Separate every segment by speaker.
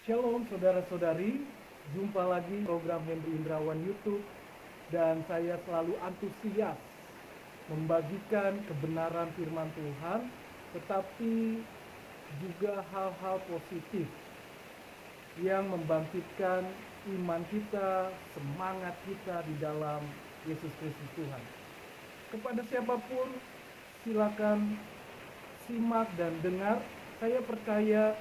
Speaker 1: Shalom saudara-saudari, jumpa lagi program Henry Indrawan YouTube dan saya selalu antusias membagikan kebenaran firman Tuhan, tetapi juga hal-hal positif yang membangkitkan iman kita, semangat kita di dalam Yesus Kristus Tuhan. Kepada siapapun, silakan simak dan dengar. Saya percaya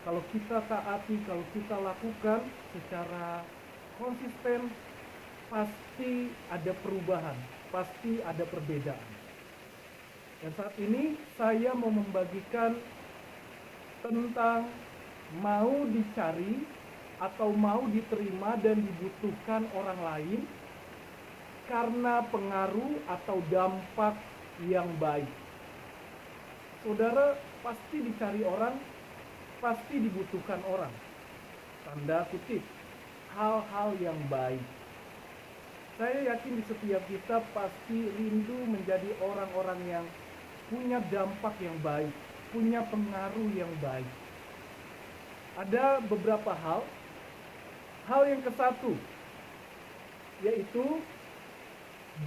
Speaker 1: kalau kita taati, kalau kita lakukan secara konsisten, pasti ada perubahan, pasti ada perbedaan. Dan saat ini saya mau membagikan tentang mau dicari atau mau diterima dan dibutuhkan orang lain karena pengaruh atau dampak yang baik. Saudara pasti dicari orang, pasti dibutuhkan orang. Tanda kutip, hal-hal yang baik. Saya yakin di setiap kita pasti rindu menjadi orang-orang yang punya dampak yang baik, punya pengaruh yang baik. Ada beberapa hal. Hal yang ke-1 yaitu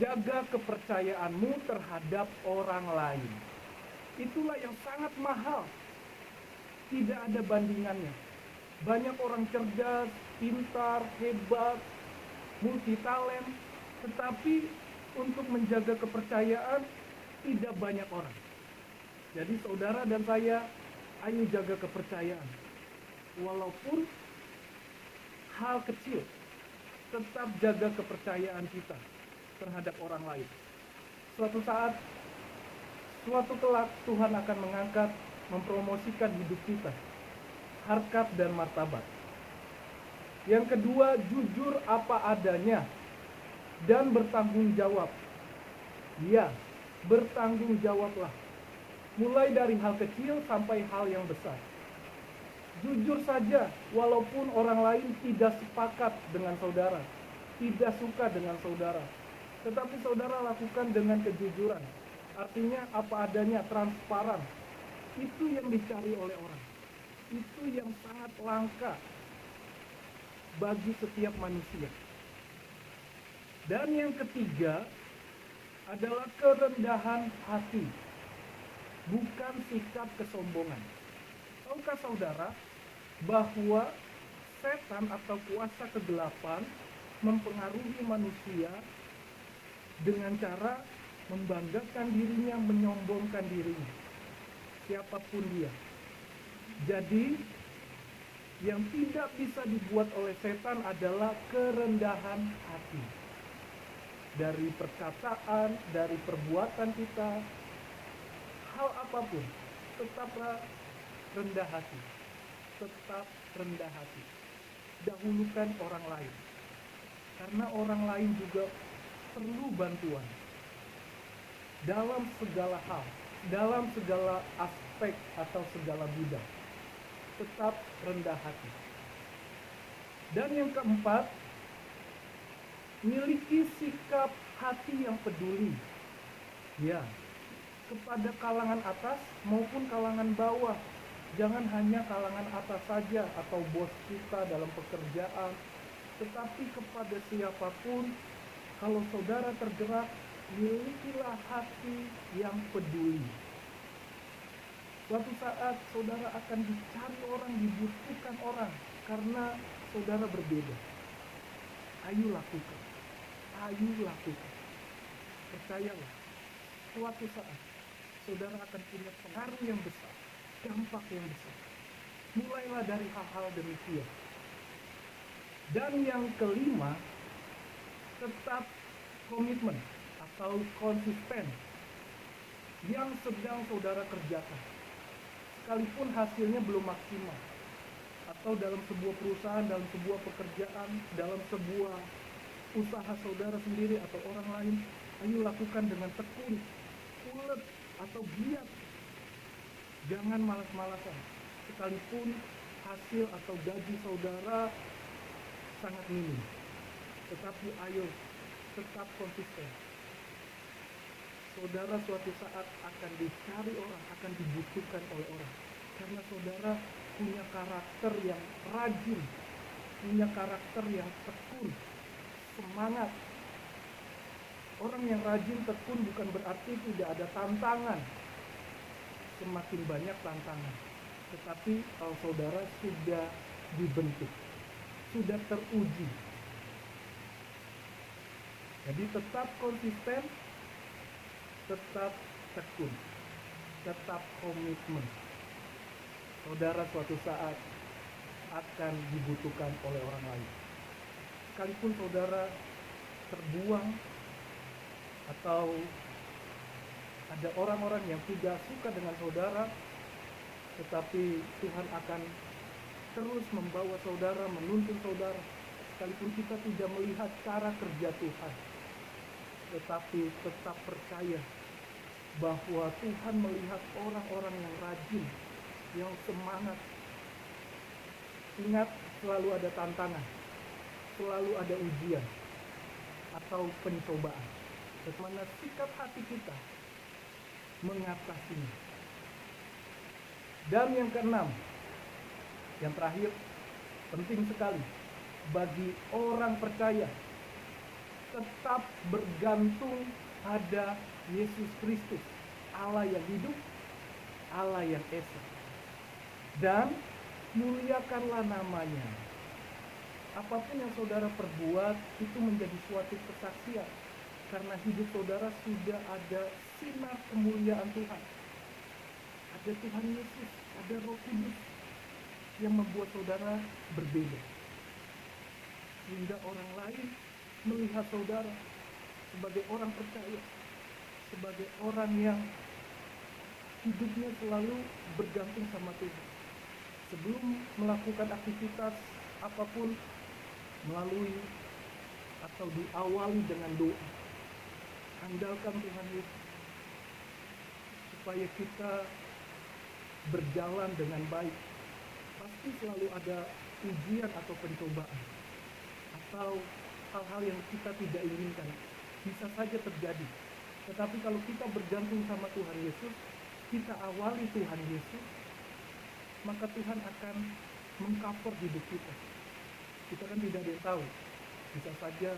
Speaker 1: jaga kepercayaanmu terhadap orang lain. Itulah yang sangat mahal. Tidak ada bandingannya. Banyak orang cerdas, pintar, hebat, multitalent, tetapi untuk menjaga kepercayaan tidak banyak orang. Jadi saudara dan saya, ayo jaga kepercayaan. Walaupun hal kecil, tetap jaga kepercayaan kita terhadap orang lain. Suatu saat, suatu kelak Tuhan akan mengangkat, mempromosikan hidup kita, harkat dan martabat. Yang kedua, jujur apa adanya dan bertanggung jawab. Ya, bertanggung jawablah. Mulai dari hal kecil sampai hal yang besar. Jujur saja, walaupun orang lain tidak sepakat dengan saudara, tidak suka dengan saudara. Tetapi saudara lakukan dengan kejujuran. Artinya apa adanya, transparan. Itu yang dicari oleh orang. Itu yang sangat langka bagi setiap manusia. Dan yang ketiga adalah kerendahan hati, bukan sikap kesombongan. Tahukah saudara bahwa setan atau kuasa kegelapan mempengaruhi manusia dengan cara membanggakan dirinya, menyombongkan dirinya, siapapun dia. Jadi yang tidak bisa dibuat oleh setan adalah kerendahan hati. Dari perkataan, dari perbuatan kita, hal apapun, tetaplah rendah hati. Tetap rendah hati. Dahulukan orang lain. Karena orang lain juga perlu bantuan. Dalam segala hal, dalam segala aspek atau segala bidang. Tetap rendah hati. Dan yang keempat, miliki sikap hati yang peduli. Ya, kepada kalangan atas maupun kalangan bawah. Jangan hanya kalangan atas saja atau bos kita dalam pekerjaan, tetapi kepada siapapun. Kalau saudara tergerak, milikilah hati yang peduli. Suatu saat saudara akan dicari orang, dibutuhkan orang, karena saudara berbeda. Ayo lakukan. Ayo lakukan. Percayalah, suatu saat saudara akan punya pengaruh yang besar, dampak yang besar. Mulailah dari hal-hal demikian. Dan yang kelima, tetap komitmen atau konsisten yang sedang saudara kerjakan. Sekalipun hasilnya belum maksimal. Atau dalam sebuah perusahaan, dalam sebuah pekerjaan, dalam sebuah usaha saudara sendiri atau orang lain, ayo lakukan dengan tekun, ulet atau giat. Jangan malas-malasan. Sekalipun hasil atau gaji saudara sangat minim. Tetapi ayo tetap konsisten. Saudara suatu saat akan dicari orang, akan dibutuhkan oleh orang. Karena saudara punya karakter yang rajin, punya karakter yang tekun, semangat. Orang yang rajin tekun bukan berarti tidak ada tantangan. Semakin banyak tantangan. Tetapi kalau saudara sudah dibentuk, sudah teruji. Jadi tetap konsisten, tetap tekun, tetap komitmen. Saudara suatu saat akan dibutuhkan oleh orang lain. Sekalipun saudara terbuang atau ada orang-orang yang tidak suka dengan saudara, tetapi Tuhan akan terus membawa saudara, menuntun saudara. Sekalipun kita tidak melihat cara kerja Tuhan, tetapi tetap percaya bahwa Tuhan melihat orang-orang yang rajin, yang semangat. Ingat, selalu ada tantangan, selalu ada ujian atau pencobaan. Bagaimana sikap hati kita mengatasinya. Dan yang keenam, yang terakhir, penting sekali bagi orang percaya tetap bergantung pada Yesus Kristus, Allah yang hidup, Allah yang esa. Dan muliakanlah namanya. Apapun yang saudara perbuat itu menjadi suatu kesaksian, karena hidup saudara sudah ada sinar kemuliaan Tuhan. Ada Tuhan Yesus, ada Roh Kudus yang membuat saudara berbeda. Sehingga orang lain melihat saudara sebagai orang percaya, sebagai orang yang hidupnya selalu bergantung sama Tuhan. Sebelum melakukan aktivitas apapun, melalui atau diawali dengan doa. Andalkan Tuhan Yesus supaya kita berjalan dengan baik. Pasti selalu ada ujian atau pencobaan atau hal-hal yang kita tidak inginkan. Bisa saja terjadi. Tetapi kalau kita bergantung sama Tuhan Yesus, kita awali Tuhan Yesus, maka Tuhan akan mengcover hidup kita. Kita kan tidak ada yang tahu. Bisa saja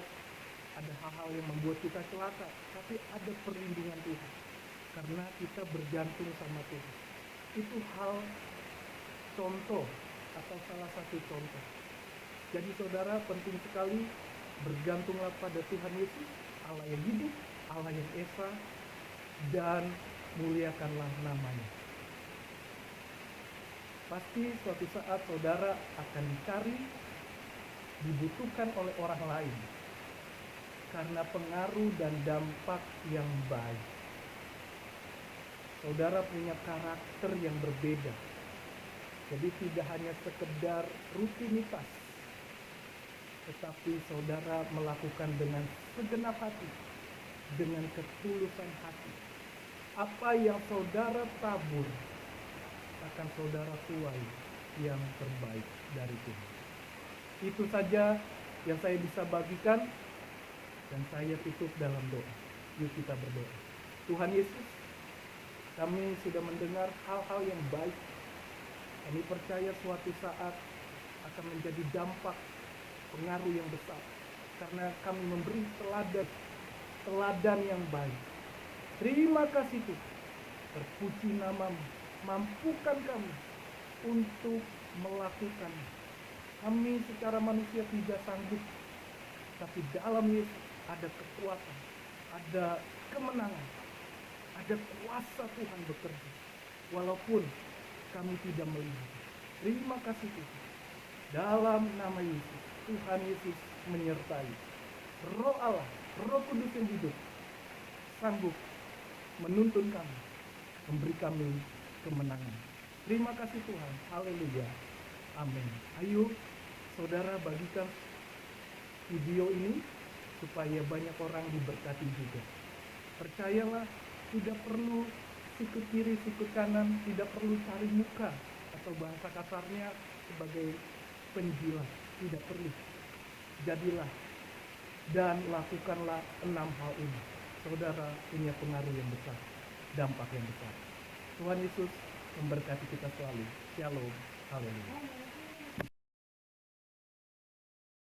Speaker 1: ada hal-hal yang membuat kita celaka, tapi ada perlindungan Tuhan. Karena kita bergantung sama Tuhan. Itu hal contoh atau salah satu contoh. Jadi saudara, penting sekali bergantunglah pada Tuhan Yesus, Allah yang hidup, Allah yang esa, dan muliakanlah namanya. Pasti suatu saat saudara akan dicari, dibutuhkan oleh orang lain karena pengaruh dan dampak yang baik. Saudara punya karakter yang berbeda. Jadi tidak hanya sekedar rutinitas, tetapi saudara melakukan dengan segenap hati, dengan ketulusan hati. Apa yang saudara tabur akan saudara tuai yang terbaik dari Tuhan. Itu saja yang saya bisa bagikan, dan saya tutup dalam doa. Yuk kita berdoa. Tuhan Yesus, kami sudah mendengar hal-hal yang baik. Kami percaya suatu saat akan menjadi dampak pengaruh yang besar, karena kami memberi teladan yang baik. Terima kasih Tuhan. Terpuji namamu. Mampukan kami untuk melakukan. Kami secara manusia tidak sanggup, tapi dalam Yesus ada kekuatan, ada kemenangan, ada kuasa Tuhan bekerja. Walaupun kami tidak melihat. Terima kasih Tuhan. Dalam nama Yesus, Tuhan Yesus menyertai. Roh Allah, Roh Kudus yang hidup, sanggup menuntun kami, memberi kami kemenangan. Terima kasih Tuhan. Haleluya. Amin. Ayo saudara bagikan video ini supaya banyak orang diberkati juga. Percayalah, tidak perlu sikut kiri, sikut kanan, tidak perlu cari muka atau bahasa kasarnya sebagai penjilat. Tidak perlu. Jadilah dan lakukanlah 6 hal ini. Saudara punya pengaruh yang besar, dampak yang besar. Tuhan Yesus memberkati kita selalu. Shalom. Haleluya.